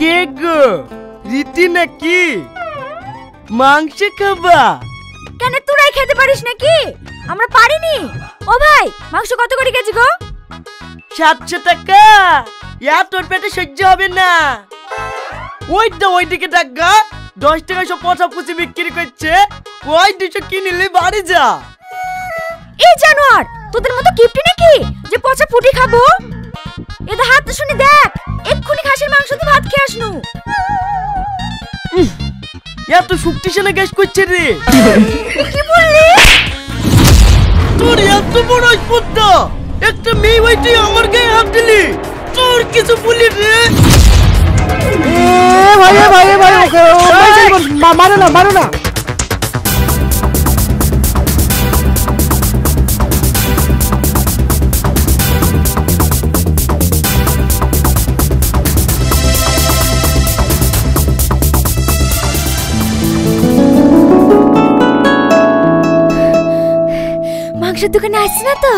কে গো রীতি নাকি মাংস খাবা? কেন তোরাই খেতে পারিস নাকি? আমরা পারিনি। ও ভাই মাংস কত করে কেজি গো? 700 টাকা। তোর পেটে সহ্য হবে না। ওইদিকে টাকা 10 টাকা সব পচা পুচি বিক্রি করছে। ওই 200 কিনলে বাড়ি যা। এই জানোয়ার তোদের মতো কিপটি নাকি যে পচা পুটি খাবো? এদের হাত শুনে দেখ, এক্ষুনি খাসির মাংস দিয়ে ভাত খেয়ে আসনু। এত শক্তিশালী গ্যাস করছে রে। কি বললি? তোর এত বড় স্পর্ধা, একটা মেয়ে হইতে আমার গায়ে হাত দিলি, তোর কিছু বলি রে? ভাই মারো না। মাংসের দোকানে আসছি না তো?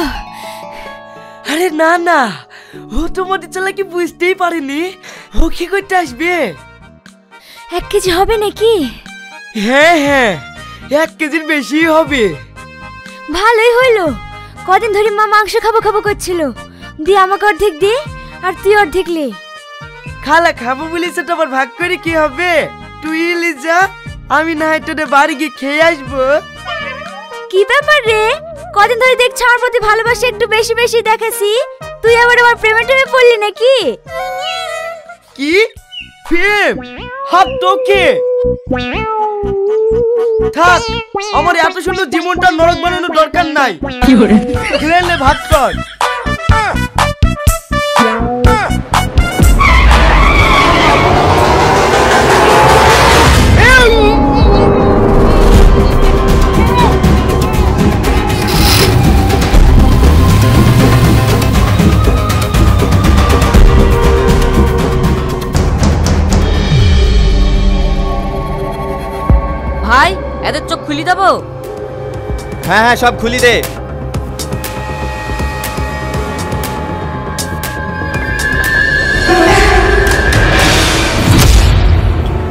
আরে না, ও তোমাদের চালাকি বুঝতেই পারেনি। ও কি করতে আসবে? 1 কেজি হবে নাকি? হ্যাঁ 1 কেজির বেশি হবে। ভালোই হইলো, কদিন ধরে মা মাংস খাবো করছিল। দি আমাকে অর্ধেক দে আর তুই অর্ধেক লে। খালা খাবো বলি সেটা আবার ভাগ করে কি হবে? তুই লি যা, আমি না হয় তোদের বাড়ি গিয়ে খেয়ে আসবো। কি ব্যাপার রে, কদিন ধরে দেখছ আমার প্রতি ভালোবাসা একটু বেশি দেখাছি, তুই আবার আমার প্রেমে পড়লি নাকি? কি প্রেম? হাত তোকে থাক, আমার এত সুন্দর জীবনটা নরক বানানোর দরকার নাই। খেলে ভাত কর। ভাই এদের চোখ খুলি দেবো? হ্যাঁ সব খুলি দে।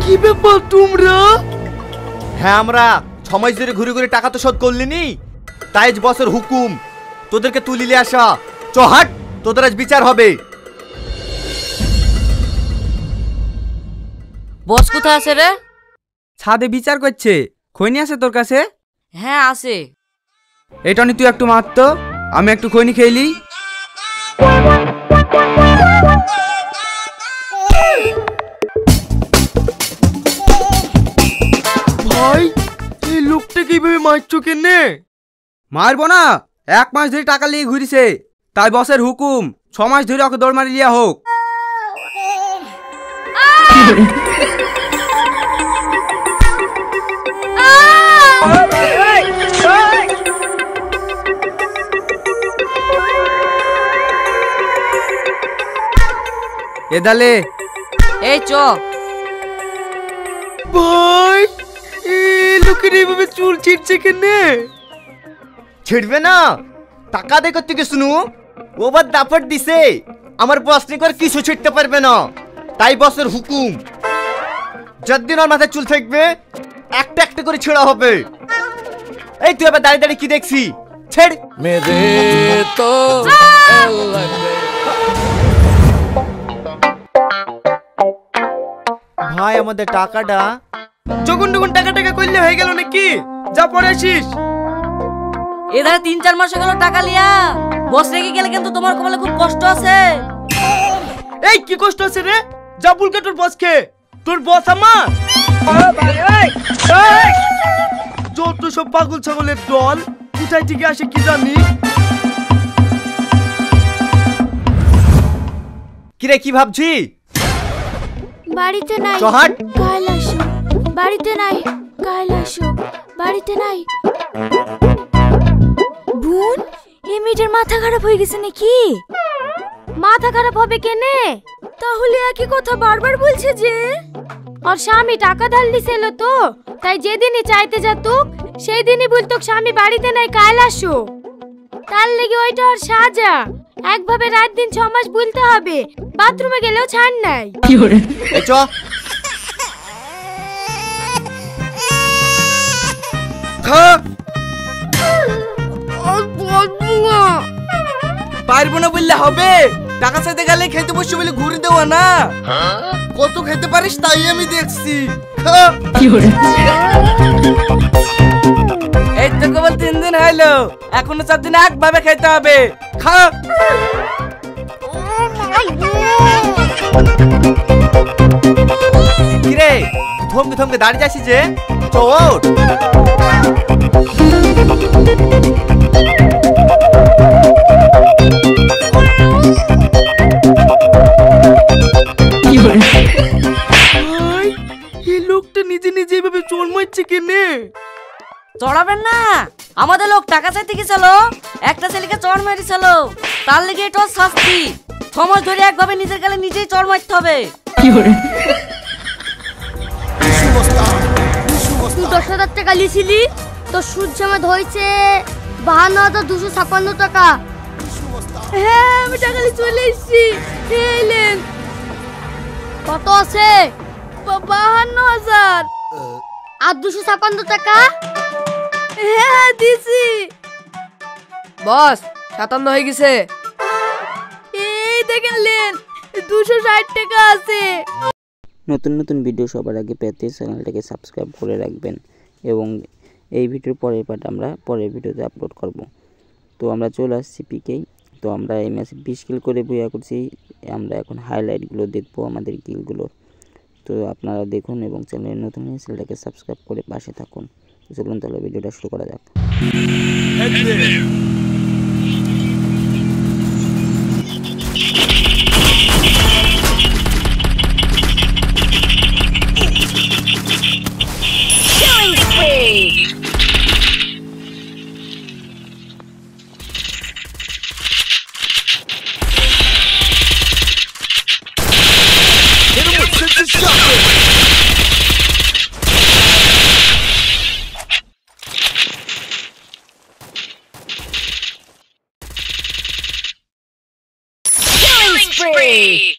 কি ব্যাপার তোমরা? হ্যাঁ আমরা 6 মাস ধরে ঘুরে টাকা তো শোধ করলিনি, তাই আজ বসের হুকুম তোদেরকে তুলিলে আসা। হাট, তোদের আজ বিচার হবে। বস কোথায় আছে রে? ছাদে বিচার করছে। খৈনি আছে তোর কাছে? হ্যাঁ আছে। এটা নি তুই একটু মারত, আমি একটু খৈনি খেলি। ভাই এই লোকটা কিভাবে মারছো কেনে? মারবো না, 1 মাস ধরে টাকা নিয়ে ঘুরিছে, তাই বসের হুকুম 6 মাস ধরে ওকে দৌড় মারি লিয়া হোক। এদালে এই চ। ভাই এই লোকের এইভাবে চুল ছিঁড়ছে কেনে? ছিড়বে না, টাকা দে করতে গেছ নু, ওবার দাপট দিছে আমার বস নিকর কিছু ছিড়তে পারবে না, তাই বসের হুকুম। যতদিন ওর মাথায় চুল থাকবে একটা করে ছেঁড়া হবে। এই তুই আবার দাঁড়িয়ে কি দেখছি? ছেড় মেরে তো ভাই আমাদের টাকাটা। যখন টাকা করলে হয়ে গেল নাকি? যা পরে আসিস। এধারে 3-4 মাস গেল টাকা লিয়া, বস রেগে গেলে কিন্তু তোমার কপালে খুব কষ্ট আছে। এই কি কষ্ট আছে রে? যা বুলকে তোর বস খে। তোর বস আমার। যত সব পাগল ছাগলের দল কোথায় থেকে আসে কি জানি। কিরে কি ভাবছি? বাড়িতে নাই, চহাট। কাল আসো। বাড়িতে নাই, কাল আসো। বাড়িতে নাই। বোন, এই মেয়েটার মাথা খারাপ হয়ে গেছে নাকি? মাথা খারাপ হবে কেনে? তাহলে একই কথা বারবার বলছে যে ওর স্বামী টাকা ধার দিছিল তো, তাই যেদিনই চাইতে যাতুক সেই দিনই বলতো স্বামী বাড়িতে নাই, কাল আসো। তার লেগে ওইটা ওর সাজা। একভাবে রাত দিন 6 মাস বলতে হবে, বাথরুমে গেলেও ছাড় নাই। এই চ খা। পারবো না বললে হবে? টাকা চাইতে গেলে খেতে বসে বলে ঘুরে দেওয়া না। কত খেতে পারিস তাই আমি দেখছি। খা। এই তো কেবল 3 দিন হইলো, এখনো 4 দিন একভাবে খেতে হবে। খা। কিরে থমকে থমকে দাঁড়িয়ে যাচ্ছিস যে? চোট এই লোকটা নিজে নিজে এভাবে চোর মারছে কেনে? চড়াবেন না, আমাদের লোক টাকা চাইতে গেছিল, একটা ছেলেকে চড় মারিছিল, তার লেগে এটা শাস্তি। 6 মাস ধরে একভাবে নিজের গালে নিজেই চড় মারতে হবে। তুই 10,000 টাকা লিয়েছিলি, তো সুদ জমা হয়েছে 52,256 টাকা। হ্যাঁ আমি টাকা নিয়ে চলে এসেছি। এলেন কত আছে? 52,000 আর 256 টাকা। হ্যাঁ দিছি। বস 57 হয়ে গেছে। এই দেখেন লেন 260 টাকা আছে। নতুন নতুন ভিডিও সবার আগে পেতে চ্যানেলটাকে সাবস্ক্রাইব করে রাখবেন এবং এই ভিডিওর পরের পার্ট আমরা পরের ভিডিওতে আপলোড করব। তো আমরা চলে আসছি পিকেই। তো আমরা এই ম্যাচে 20 কিল করে বইয়া করছি। আমরা এখন হাইলাইটগুলো দেখবো আমাদের কিলগুলোর। তো আপনারা দেখুন এবং চ্যানেলের নতুন হলে চ্যানেলটাকে সাবস্ক্রাইব করে পাশে থাকুন। চলুন তাহলে ভিডিওটা শুরু করা যাক। Killing spree!